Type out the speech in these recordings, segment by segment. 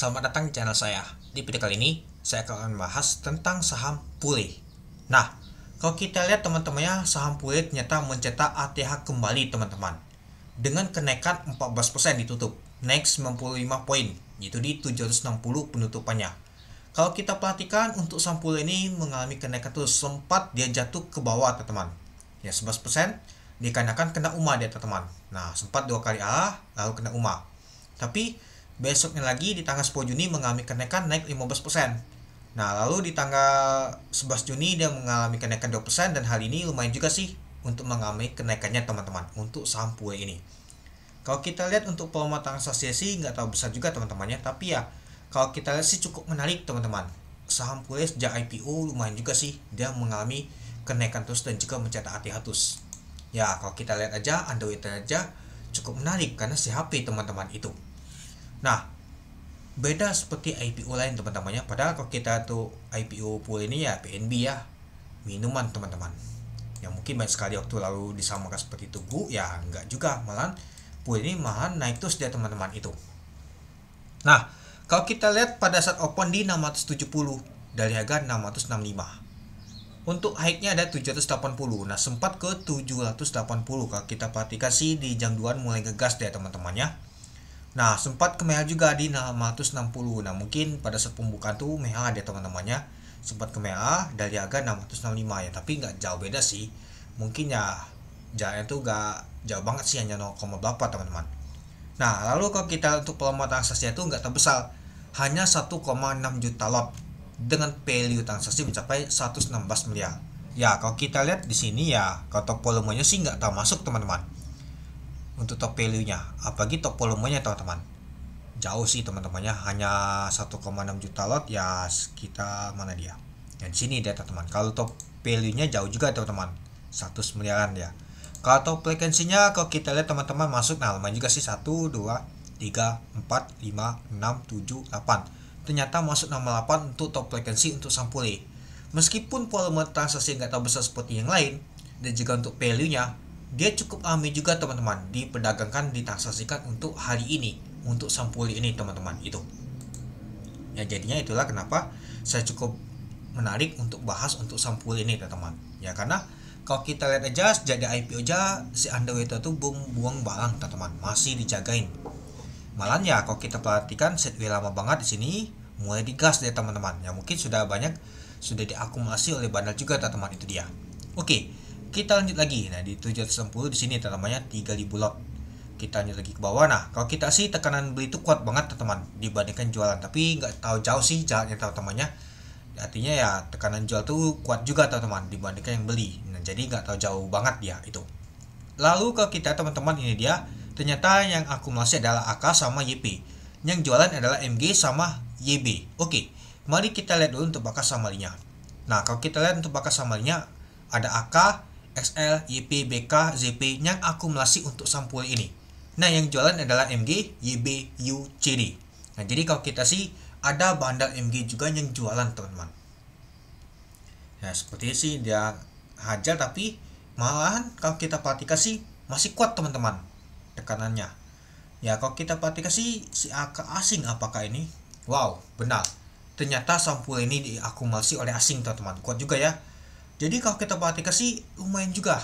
selamat datang di channel saya. Di video kali ini, saya akan membahas tentang saham Pulih. Nah, kalau kita lihat teman-temannya, saham Pulih ternyata mencetak ATH kembali teman-teman. Dengan kenaikan 14% ditutup, naik 95 poin, yaitu di 760 penutupannya. Kalau kita perhatikan untuk saham Pulih ini mengalami kenaikan terus, sempat dia jatuh ke bawah teman-teman. Ya 11% dikarenakan kena UMA dia teman-teman. Nah, sempat 2 kali arah lalu kena UMA. Tapi besoknya lagi di tanggal 10 Juni mengalami kenaikan naik 15%. Nah, lalu di tanggal 11 Juni dia mengalami kenaikan 2% dan hal ini lumayan juga sih untuk mengalami kenaikannya teman-teman untuk saham Pulih ini. Kalau kita lihat untuk peluang transaksi sih nggak terlalu besar juga teman-temannya, tapi ya kalau kita lihat sih cukup menarik teman-teman. Saham Pulih sejak IPO lumayan juga sih dia mengalami kenaikan terus dan juga mencetak ATH terus. Ya, kalau kita lihat aja Android aja cukup menarik karena CHP teman-teman itu. Nah, beda seperti IPO lain teman-temannya. Padahal kalau kita tuh IPO Pulih ini ya PNB ya, minuman teman-teman. Yang mungkin banyak sekali waktu lalu disamakan seperti Tugu, ya enggak juga, malah Pulih ini malah naik terus dia teman-teman itu. Nah, kalau kita lihat pada saat open di 670 dari harga 665. Untuk high-nya ada 780. Nah, sempat ke 780 kalau kita perhatikan sih di jam 2 mulai ngegas deh teman-temannya. Nah, sempat ke merah juga di 660. Nah, mungkin pada saat pembukaan tuh merah deh teman-temannya. Sempat ke merah dari harga 665 ya, tapi nggak jauh beda sih. Mungkin ya jaraknya tuh nggak jauh banget sih, hanya 0, berapa teman-teman. Nah, lalu kalau kita untuk peluang transaksinya tuh nggak terbesar, hanya 1,6 juta lot dengan value transaksi mencapai 116 miliar. Ya, kalau kita lihat di sini ya, kalau top volumenya sih nggak termasuk teman-teman. Untuk top value-nya, apalagi top volumenya teman-teman. Jauh sih teman-temannya, hanya 1,6 juta lot ya, sekitar mana dia? Ya di sini dia teman-teman. Kalau top value-nya jauh juga teman-teman. 100 miliaran ya. Kalau top frekuensinya kalau kita lihat teman-teman masuk, nah lumayan juga sih, 1 2 3 4 5 6 7 8. Ternyata masuk nama 8 untuk top frekuensi untuk saham Pulih. Meskipun volume transaksi nggak terlalu besar seperti yang lain, dan juga untuk value-nya dia cukup ramai juga teman-teman, diperdagangkan, ditransaksikan untuk hari ini untuk saham Pulih ini teman-teman itu. Ya jadinya itulah kenapa saya cukup menarik untuk bahas untuk saham Pulih ini teman-teman. Ya karena kalau kita lihat aja sejak di IPO aja si Android itu buang barang teman-teman, masih dijagain. Malah ya kalau kita perhatikan setway lama banget di sini mulai digas deh teman-teman. Ya mungkin sudah diakumulasi oleh bandar juga teman-teman, itu dia. Oke, kita lanjut lagi. Nah, di 760 di sini teman-temannya 3000 lot. Kita lanjut lagi ke bawah. Nah, kalau kita sih tekanan beli itu kuat banget teman-teman dibandingkan jualan, tapi nggak tahu jauh sih jaraknya teman-temannya. Artinya ya tekanan jual tuh kuat juga teman-teman dibandingkan yang beli. Nah, jadi nggak tahu jauh banget ya itu. Lalu kalau kita teman-teman ini dia, ternyata yang akumulasi adalah AK sama YP. Yang jualan adalah MG sama YB. Oke, mari kita lihat dulu untuk bakas samarinya. Nah, kalau kita lihat untuk bakas samarinya ada AK, XL, YP, BK, ZP yang akumulasi untuk saham Pulih ini. Nah, yang jualan adalah MG, YB, U, CD. Nah, jadi kalau kita sih ada bandar MG juga yang jualan teman-teman. Ya, seperti sih dia hajar, tapi malahan kalau kita perhatikan sih masih kuat teman-teman tekanannya. Ya kalau kita perhatikan sih si AK asing apakah ini? Wow, benar. Ternyata saham Pulih ini diakumulasi oleh asing teman-teman. Kuat juga ya. Jadi kalau kita perhatikan sih lumayan juga.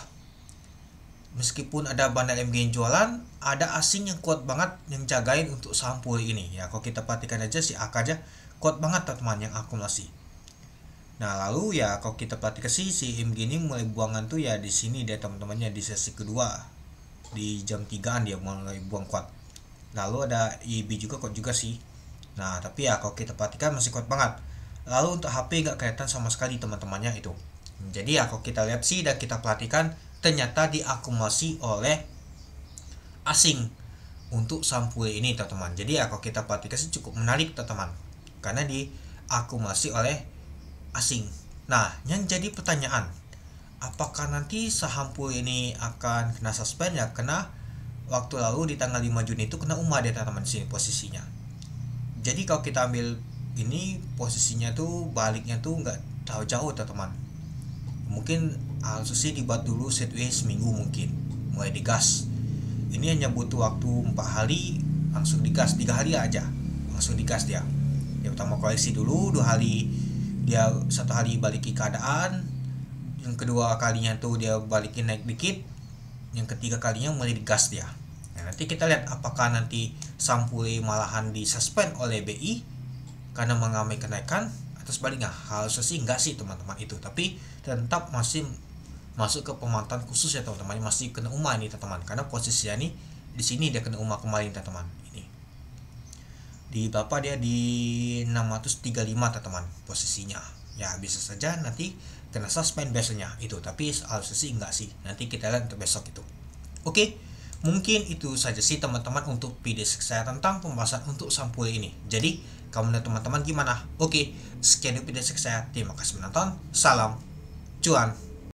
Meskipun ada bandar MG yang jualan, ada asing yang kuat banget yang jagain untuk saham Pulih ini. Ya kalau kita perhatikan aja si AK aja kuat banget teman-teman yang akumulasi. Nah, lalu ya kalau kita perhatikan sih si MG ini mulai buangan tuh ya di sini dia teman-temannya di sesi kedua. Di jam 3-an dia mulai buang kuat. Lalu ada YB juga kuat juga sih. Nah, tapi ya kalau kita perhatikan masih kuat banget. Lalu untuk HP nggak kelihatan sama sekali teman-temannya itu. Jadi ya kalau kita lihat sih dan kita perhatikan ternyata diakumulasi oleh asing untuk saham Pulih ini teman-teman. Jadi ya kalau kita perhatikan sih cukup menarik teman-teman, karena diakumulasi oleh asing. Nah, yang jadi pertanyaan, apakah nanti saham Pulih ini akan kena suspend ya? Kena waktu lalu di tanggal 5 Juni itu kena UMA deh teman-teman di sini posisinya. Jadi kalau kita ambil ini posisinya tuh baliknya tuh nggak tahu jauh teman-teman. Mungkin harus sih dibuat dulu setway seminggu mungkin mulai digas. Ini hanya butuh waktu 4 hari langsung digas, 3 hari aja langsung digas dia. Yang pertama koreksi dulu 2 hari, dia 1 hari balikin keadaan, yang kedua kalinya tuh dia balikin naik dikit, yang ketiga kalinya mulai digas dia. Nah, nanti kita lihat apakah nanti saham pulih malahan disuspend oleh BI karena mengalami kenaikan atau sebaliknya. Harusnya sih enggak sih teman-teman itu, tapi tetap masih masuk ke pemantauan khusus ya teman-teman, masih kena umah ini teman-teman, karena posisinya nih di sini dia kena umah kembali teman-teman. Ini di berapa, dia di 635 teman-teman posisinya. Ya bisa saja nanti kena suspend biasanya itu, tapi harusnya sih enggak sih, nanti kita lihat untuk besok itu. Oke, mungkin itu saja sih teman-teman untuk video saya tentang pembahasan untuk saham pulih ini. Jadi kamu dan teman-teman gimana? Oke, sekian video saya, terima kasih menonton, salam cuan.